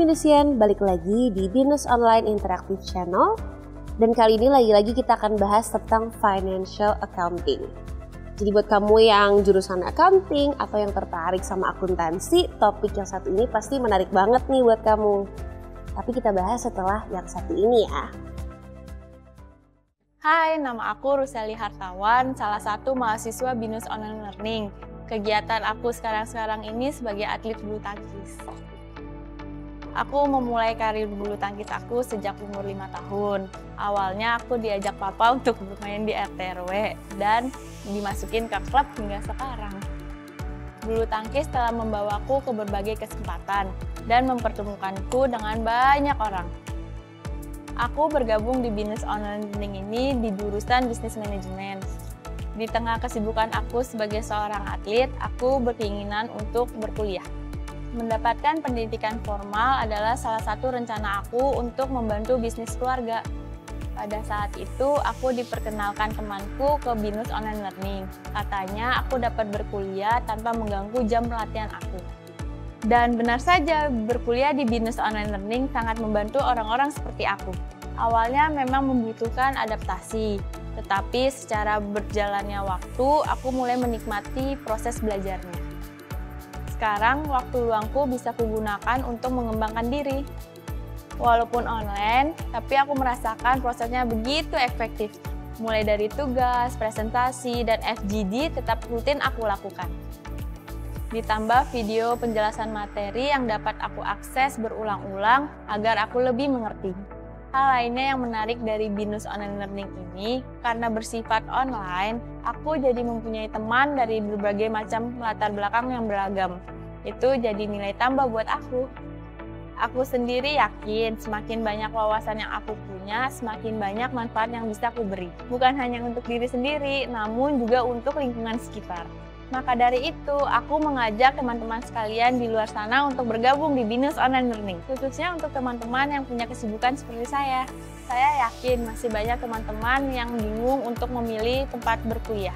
Indonesian, balik lagi di Binus Online Interactive Channel. Dan kali ini lagi-lagi kita akan bahas tentang financial accounting. Jadi buat kamu yang jurusan accounting atau yang tertarik sama akuntansi, topik yang satu ini pasti menarik banget nih buat kamu. Tapi kita bahas setelah yang satu ini ya. Hai, nama aku Ruseli Hartawan, salah satu mahasiswa Binus Online Learning. Kegiatan aku sekarang ini sebagai atlet bulu tangkis. Aku memulai karir bulu tangkis aku sejak umur 5 tahun. Awalnya aku diajak papa untuk bermain di RT/RW dan dimasukin ke klub hingga sekarang. Bulu tangkis telah membawaku ke berbagai kesempatan dan mempertemukanku dengan banyak orang. Aku bergabung di Binus Online Learning ini di jurusan Bisnis Manajemen. Di tengah kesibukan aku sebagai seorang atlet, aku berkeinginan untuk berkuliah. Mendapatkan pendidikan formal adalah salah satu rencana aku untuk membantu bisnis keluarga. Pada saat itu, aku diperkenalkan temanku ke Binus Online Learning. Katanya aku dapat berkuliah tanpa mengganggu jam latihan aku. Dan benar saja, berkuliah di Binus Online Learning sangat membantu orang-orang seperti aku. Awalnya memang membutuhkan adaptasi, tetapi secara berjalannya waktu, aku mulai menikmati proses belajarnya. Sekarang, waktu luangku bisa kugunakan untuk mengembangkan diri. Walaupun online, tapi aku merasakan prosesnya begitu efektif. Mulai dari tugas, presentasi, dan FGD tetap rutin aku lakukan. Ditambah video penjelasan materi yang dapat aku akses berulang-ulang agar aku lebih mengerti. Hal lainnya yang menarik dari Binus Online Learning ini, karena bersifat online, aku jadi mempunyai teman dari berbagai macam latar belakang yang beragam. Itu jadi nilai tambah buat aku. Aku sendiri yakin semakin banyak wawasan yang aku punya, semakin banyak manfaat yang bisa aku beri. Bukan hanya untuk diri sendiri, namun juga untuk lingkungan sekitar. Maka dari itu, aku mengajak teman-teman sekalian di luar sana untuk bergabung di Binus Online Learning, khususnya untuk teman-teman yang punya kesibukan seperti saya. Saya yakin masih banyak teman-teman yang bingung untuk memilih tempat berkuliah.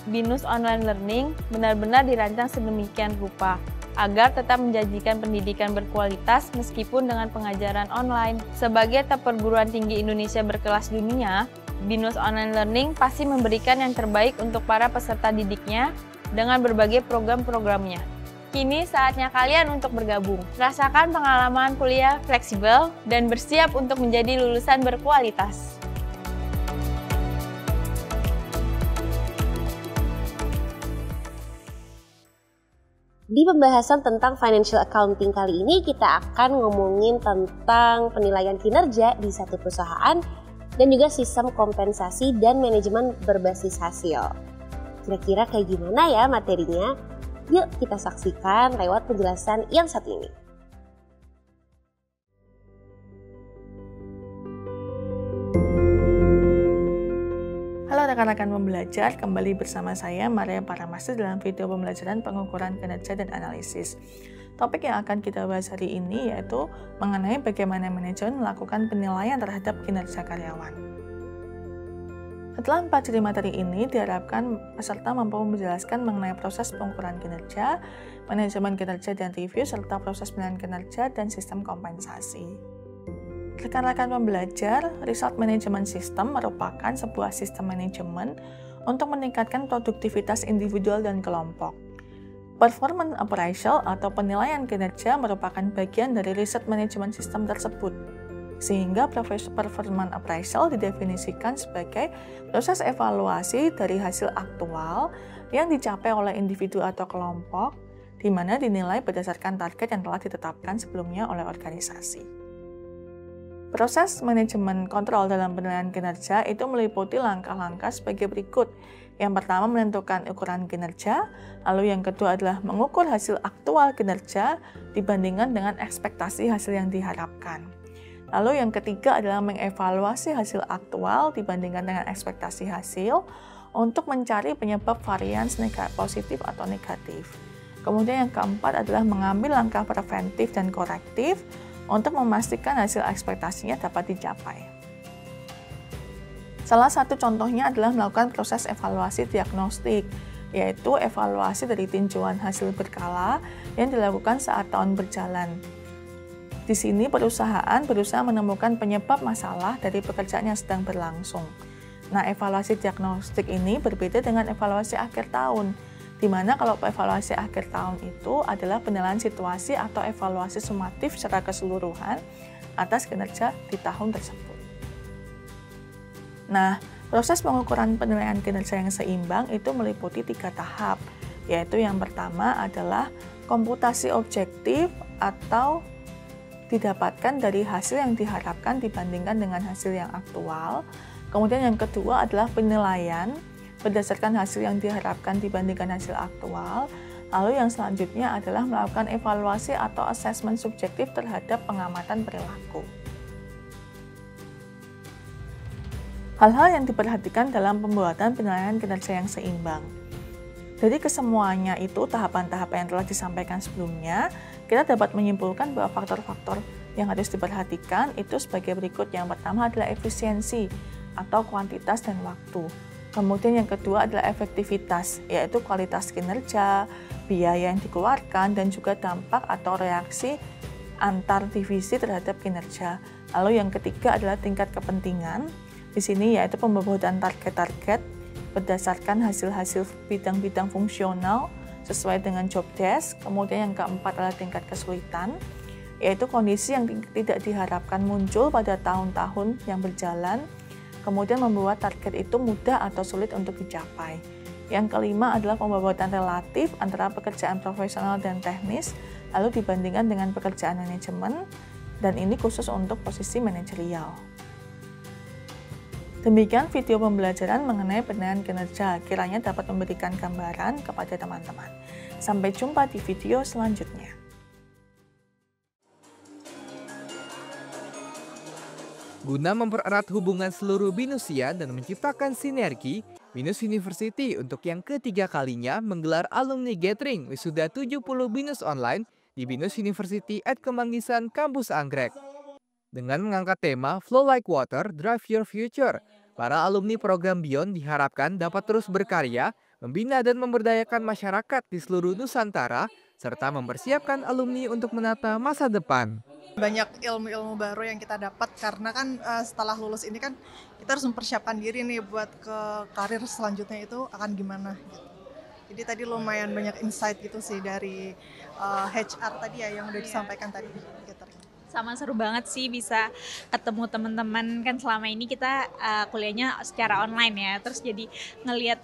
Binus Online Learning benar-benar dirancang sedemikian rupa, agar tetap menjanjikan pendidikan berkualitas meskipun dengan pengajaran online. Sebagai top perguruan tinggi Indonesia berkelas dunia, Binus Online Learning pasti memberikan yang terbaik untuk para peserta didiknya, dengan berbagai program-programnya. Kini saatnya kalian untuk bergabung. Rasakan pengalaman kuliah fleksibel dan bersiap untuk menjadi lulusan berkualitas. Di pembahasan tentang financial accounting kali ini, kita akan ngomongin tentang penilaian kinerja di satu perusahaan dan juga sistem kompensasi dan manajemen berbasis hasil. Kira-kira kayak gimana ya materinya? Yuk kita saksikan lewat penjelasan yang satu ini. Halo rekan-rekan pembelajar, kembali bersama saya Maria Paramasi dalam video pembelajaran pengukuran kinerja dan analisis. Topik yang akan kita bahas hari ini yaitu mengenai bagaimana manajemen melakukan penilaian terhadap kinerja karyawan. Setelah mempelajari materi ini, diharapkan peserta mampu menjelaskan mengenai proses pengukuran kinerja, manajemen kinerja dan review, serta proses penilaian kinerja dan sistem kompensasi. Rekan-rekan pembelajar, Result Management System merupakan sebuah sistem manajemen untuk meningkatkan produktivitas individual dan kelompok. Performance Appraisal atau penilaian kinerja merupakan bagian dari Result Management System tersebut. Sehingga performance appraisal didefinisikan sebagai proses evaluasi dari hasil aktual yang dicapai oleh individu atau kelompok, di mana dinilai berdasarkan target yang telah ditetapkan sebelumnya oleh organisasi. Proses manajemen kontrol dalam penilaian kinerja itu meliputi langkah-langkah sebagai berikut. Yang pertama menentukan ukuran kinerja, lalu yang kedua adalah mengukur hasil aktual kinerja dibandingkan dengan ekspektasi hasil yang diharapkan. Lalu yang ketiga adalah mengevaluasi hasil aktual dibandingkan dengan ekspektasi hasil untuk mencari penyebab varians positif atau negatif. Kemudian yang keempat adalah mengambil langkah preventif dan korektif untuk memastikan hasil ekspektasinya dapat dicapai. Salah satu contohnya adalah melakukan proses evaluasi diagnostik, yaitu evaluasi dari tinjauan hasil berkala yang dilakukan saat tahun berjalan. Di sini perusahaan berusaha menemukan penyebab masalah dari pekerjaan yang sedang berlangsung. Nah, evaluasi diagnostik ini berbeda dengan evaluasi akhir tahun, di mana kalau evaluasi akhir tahun itu adalah penilaian situasi atau evaluasi sumatif secara keseluruhan atas kinerja di tahun tersebut. Nah, proses pengukuran penilaian kinerja yang seimbang itu meliputi 3 tahap, yaitu yang pertama adalah komputasi objektif atau didapatkan dari hasil yang diharapkan dibandingkan dengan hasil yang aktual. Kemudian yang kedua adalah penilaian berdasarkan hasil yang diharapkan dibandingkan hasil aktual. Lalu yang selanjutnya adalah melakukan evaluasi atau asesmen subjektif terhadap pengamatan perilaku. Hal-hal yang diperhatikan dalam pembuatan penilaian kinerja yang seimbang. Dari kesemuanya itu, tahapan-tahapan yang telah disampaikan sebelumnya, kita dapat menyimpulkan bahwa faktor-faktor yang harus diperhatikan itu sebagai berikut. Yang pertama adalah efisiensi atau kuantitas dan waktu. Kemudian yang kedua adalah efektivitas, yaitu kualitas kinerja, biaya yang dikeluarkan, dan juga dampak atau reaksi antar divisi terhadap kinerja. Lalu yang ketiga adalah tingkat kepentingan. Di sini yaitu pembobotan target-target berdasarkan hasil-hasil bidang-bidang fungsional sesuai dengan job desk. Kemudian yang keempat adalah tingkat kesulitan, yaitu kondisi yang tidak diharapkan muncul pada tahun-tahun yang berjalan, kemudian membuat target itu mudah atau sulit untuk dicapai. Yang kelima adalah pembobotan relatif antara pekerjaan profesional dan teknis, lalu dibandingkan dengan pekerjaan manajemen, dan ini khusus untuk posisi manajerial. Demikian video pembelajaran mengenai penilaian kinerja, kiranya dapat memberikan gambaran kepada teman-teman. Sampai jumpa di video selanjutnya. Guna mempererat hubungan seluruh BINUSian dan menciptakan sinergi, BINUS University untuk yang ketiga kalinya menggelar Alumni Gathering Wisuda 70 BINUS Online di BINUS University at Kemanggisan, Kampus Anggrek. Dengan mengangkat tema Flow Like Water, Drive Your Future, para alumni program Beyond diharapkan dapat terus berkarya, membina dan memberdayakan masyarakat di seluruh Nusantara, serta mempersiapkan alumni untuk menata masa depan. Banyak ilmu-ilmu baru yang kita dapat karena kan setelah lulus ini kan kita harus mempersiapkan diri nih buat ke karir selanjutnya itu akan gimana gitu. Jadi tadi lumayan banyak insight gitu sih dari HR tadi ya yang udah disampaikan tadi. Sama seru banget sih bisa ketemu teman-teman, kan selama ini kita kuliahnya secara online ya, terus jadi ngelihat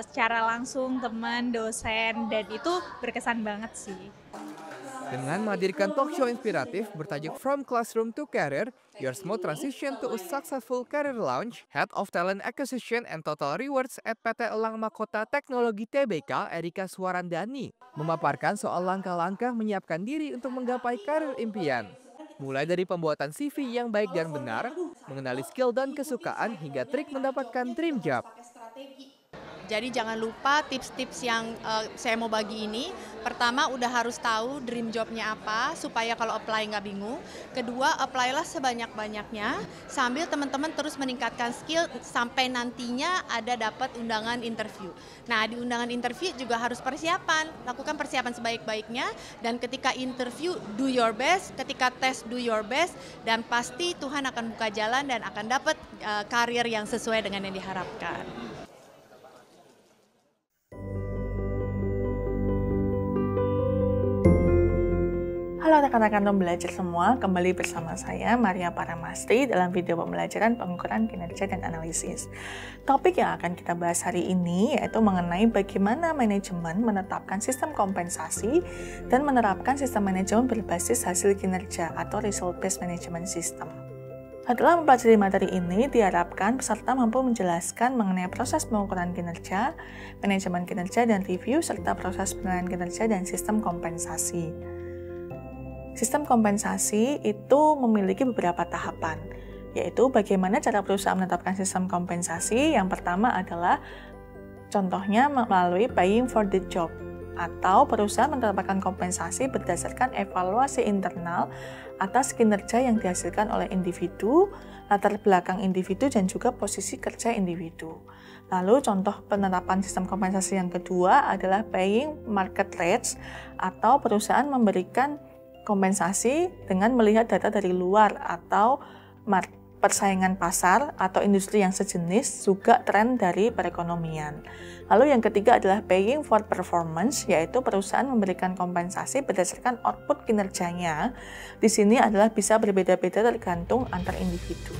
secara langsung teman, dosen, dan itu berkesan banget sih. Dengan menghadirkan talk show inspiratif bertajuk From Classroom to Career, Your Smooth Transition to a Successful Career Launch, Head of Talent Acquisition and Total Rewards at PT Elang Mahkota Teknologi TBK, Erika Suwarandani, memaparkan soal langkah-langkah menyiapkan diri untuk menggapai karir impian. Mulai dari pembuatan CV yang baik dan benar, mengenali skill dan kesukaan, hingga trik mendapatkan dream job. Jadi jangan lupa tips-tips yang saya mau bagi ini. Pertama, udah harus tahu dream jobnya apa, supaya kalau apply nggak bingung. Kedua, apply-lah sebanyak-banyaknya, sambil teman-teman terus meningkatkan skill sampai nantinya ada dapat undangan interview. Nah, di undangan interview juga harus persiapan, lakukan persiapan sebaik-baiknya, dan ketika interview, do your best, ketika tes, do your best, dan pasti Tuhan akan buka jalan dan akan dapat karir yang sesuai dengan yang diharapkan. Halo rekan-rekan pembelajar semua, kembali bersama saya Maria Paramastri dalam video pembelajaran pengukuran kinerja dan analisis. Topik yang akan kita bahas hari ini yaitu mengenai bagaimana manajemen menetapkan sistem kompensasi dan menerapkan sistem manajemen berbasis hasil kinerja atau result-based management system. Setelah mempelajari materi ini, diharapkan peserta mampu menjelaskan mengenai proses pengukuran kinerja, manajemen kinerja dan review, serta proses penilaian kinerja dan sistem kompensasi. Sistem kompensasi itu memiliki beberapa tahapan, yaitu bagaimana cara perusahaan menetapkan sistem kompensasi. Yang pertama adalah contohnya melalui paying for the job, atau perusahaan menetapkan kompensasi berdasarkan evaluasi internal atas kinerja yang dihasilkan oleh individu, latar belakang individu, dan juga posisi kerja individu. Lalu contoh penerapan sistem kompensasi yang kedua adalah paying market rates, atau perusahaan memberikan kompensasi dengan melihat data dari luar atau persaingan pasar atau industri yang sejenis, juga tren dari perekonomian. Lalu yang ketiga adalah paying for performance, yaitu perusahaan memberikan kompensasi berdasarkan output kinerjanya. Di sini adalah bisa berbeda-beda tergantung antar individu.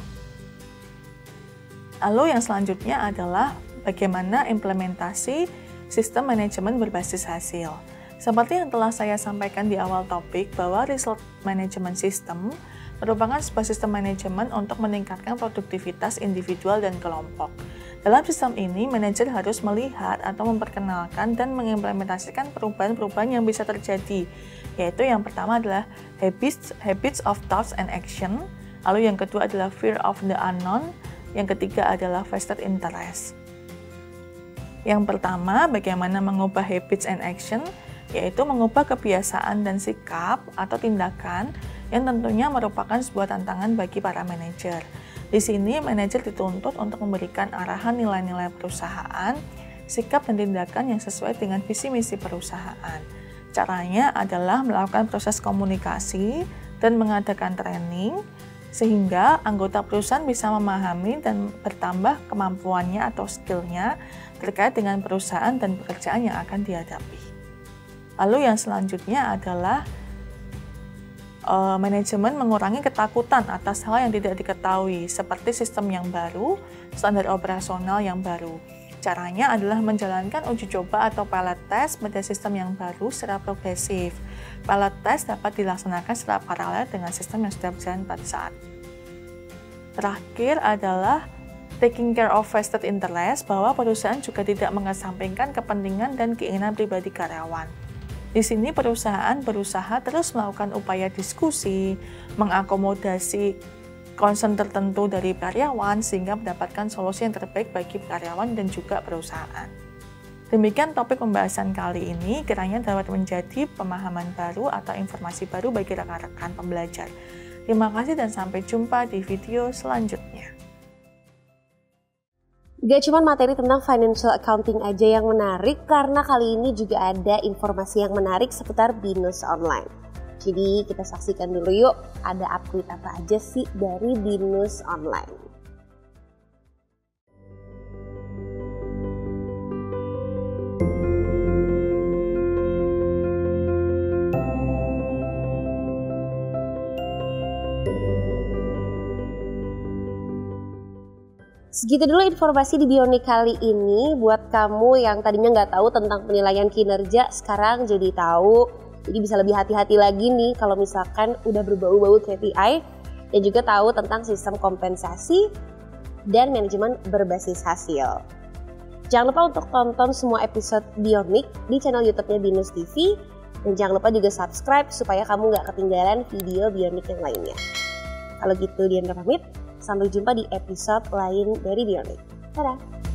Lalu yang selanjutnya adalah bagaimana implementasi sistem manajemen berbasis hasil. Seperti yang telah saya sampaikan di awal topik, bahwa result management system merupakan sebuah sistem manajemen untuk meningkatkan produktivitas individual dan kelompok. Dalam sistem ini, manajer harus melihat atau memperkenalkan dan mengimplementasikan perubahan-perubahan yang bisa terjadi, yaitu yang pertama adalah habits of thoughts and action, lalu yang kedua adalah fear of the unknown, yang ketiga adalah vested interest. Yang pertama, bagaimana mengubah habits and action, yaitu mengubah kebiasaan dan sikap atau tindakan yang tentunya merupakan sebuah tantangan bagi para manajer. Di sini, manajer dituntut untuk memberikan arahan nilai-nilai perusahaan, sikap dan tindakan yang sesuai dengan visi misi perusahaan. Caranya adalah melakukan proses komunikasi dan mengadakan training, sehingga anggota perusahaan bisa memahami dan bertambah kemampuannya atau skillnya terkait dengan perusahaan dan pekerjaan yang akan dihadapi. Lalu yang selanjutnya adalah manajemen mengurangi ketakutan atas hal yang tidak diketahui, seperti sistem yang baru, standar operasional yang baru. Caranya adalah menjalankan uji coba atau pilot test pada sistem yang baru secara progresif. Pilot test dapat dilaksanakan secara paralel dengan sistem yang sudah berjalan pada saat. Terakhir adalah taking care of vested interest, bahwa perusahaan juga tidak mengesampingkan kepentingan dan keinginan pribadi karyawan. Di sini perusahaan berusaha terus melakukan upaya diskusi, mengakomodasi concern tertentu dari karyawan sehingga mendapatkan solusi yang terbaik bagi karyawan dan juga perusahaan. Demikian topik pembahasan kali ini, kiranya dapat menjadi pemahaman baru atau informasi baru bagi rekan-rekan pembelajar. Terima kasih dan sampai jumpa di video selanjutnya. Gak cuma materi tentang financial accounting aja yang menarik, karena kali ini juga ada informasi yang menarik seputar BINUS Online. Jadi kita saksikan dulu yuk, ada update apa aja sih dari BINUS Online. Segitu dulu informasi di Bionik kali ini. Buat kamu yang tadinya nggak tahu tentang penilaian kinerja, sekarang jadi tahu. Jadi bisa lebih hati-hati lagi nih kalau misalkan udah berbau-bau KPI, dan juga tahu tentang sistem kompensasi dan manajemen berbasis hasil. Jangan lupa untuk tonton semua episode Bionik di channel YouTube-nya BINUS TV, dan jangan lupa juga subscribe supaya kamu nggak ketinggalan video Bionik yang lainnya. Kalau gitu, Diandra pamit. Sampai jumpa di episode lain dari Bionik. Dadah!